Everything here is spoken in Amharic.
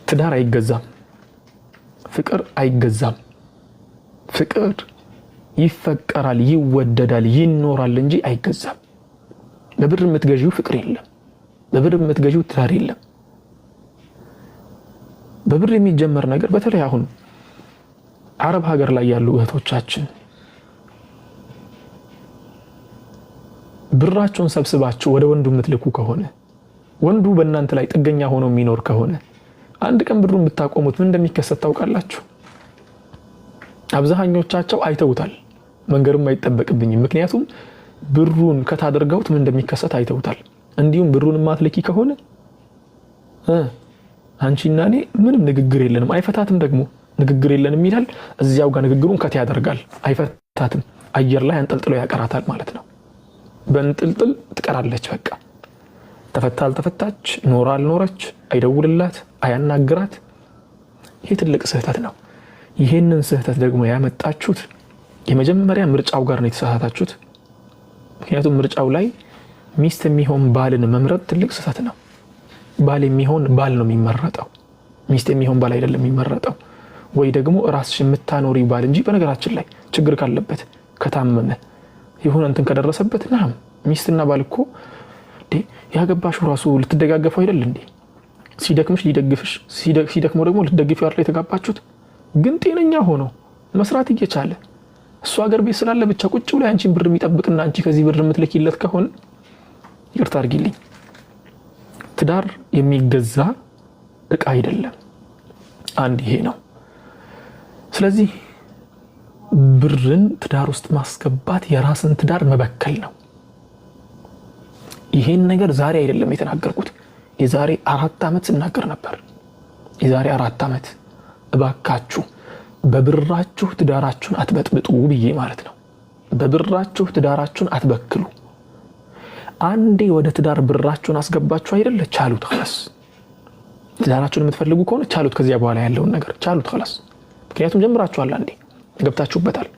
ትዳር አይገዛም፣ ፍቅር አይገዛም። ፍቅር ይፈቀራል፣ ይወደዳል፣ ይኖራል እንጂ አይገዛም። በብር የምትገዢው ፍቅር የለም፣ በብር የምትገዢው ትዳር የለም። በብር የሚጀመር ነገር በተለይ አሁን አረብ ሀገር ላይ ያሉ እህቶቻችን ብራቸውን ሰብስባችሁ ወደ ወንዱ የምትልኩ ከሆነ ወንዱ በእናንተ ላይ ጥገኛ ሆኖ የሚኖር ከሆነ አንድ ቀን ብሩን ብታቆሙት ምን እንደሚከሰት ታውቃላችሁ? አብዛኞቻቸው አይተውታል። መንገርም አይጠበቅብኝም። ምክንያቱም ብሩን ከታደርገውት ምን እንደሚከሰት አይተውታል። እንዲሁም ብሩን ማትለኪ ከሆነ አንቺና እኔ ምንም ንግግር የለንም፣ አይፈታትም። ደግሞ ንግግር የለንም ይላል፣ እዚያው ጋር ንግግሩን ከት ያደርጋል። አይፈታትም፣ አየር ላይ አንጠልጥሎ ያቀራታል ማለት ነው። በእንጥልጥል ትቀራለች። በቃ ተፈታ አልተፈታች፣ ኖራ አልኖረች፣ አይደውልላት፣ አያናግራት። ይሄ ትልቅ ስህተት ነው። ይሄንን ስህተት ደግሞ ያመጣችሁት የመጀመሪያ ምርጫው ጋር ነው የተሳሳታችሁት። ምክንያቱም ምርጫው ላይ ሚስት የሚሆን ባልን መምረጥ ትልቅ ስህተት ነው። ባል የሚሆን ባል ነው የሚመረጠው፣ ሚስት የሚሆን ባል አይደለም የሚመረጠው። ወይ ደግሞ ራስሽ የምታኖሪ ባል እንጂ በነገራችን ላይ ችግር ካለበት ከታመመ ይሁን እንትን ከደረሰበት ናም ሚስትና ባል እኮ ያገባሹ ራሱ ልትደጋገፉ አይደል እንዴ? ሲደክምሽ ሊደግፍሽ፣ ሲደክመው ደግሞ ልትደግፊው አይደል የተጋባችሁት? ግን ጤነኛ ሆኖ መስራት እየቻለ እሱ ሀገር ቤት ስላለ ብቻ ቁጭ ብሎ አንቺን ብር የሚጠብቅና አንቺ ከዚህ ብር የምትልኪለት ከሆነ ይቅርታ አድርጊልኝ፣ ትዳር የሚገዛ እቃ አይደለም። አንድ ይሄ ነው። ስለዚህ ብርን ትዳር ውስጥ ማስገባት የራስን ትዳር መበከል ነው። ይሄን ነገር ዛሬ አይደለም የተናገርኩት፣ የዛሬ 4 ዓመት ስናገር ነበር። የዛሬ 4 ዓመት እባካችሁ በብራችሁ ትዳራችሁን አትበጥብጡ ብዬ ማለት ነው። በብራችሁ ትዳራችሁን አትበክሉ። አንዴ ወደ ትዳር ብራችሁን አስገባችሁ አይደለ? ቻሉት خلاص። ትዳራችሁን የምትፈልጉ ከሆነ ቻሉት። ከዚያ በኋላ ያለውን ነገር ቻሉት خلاص። ምክንያቱም ጀምራችኋል፣ አንዴ ገብታችሁበታል።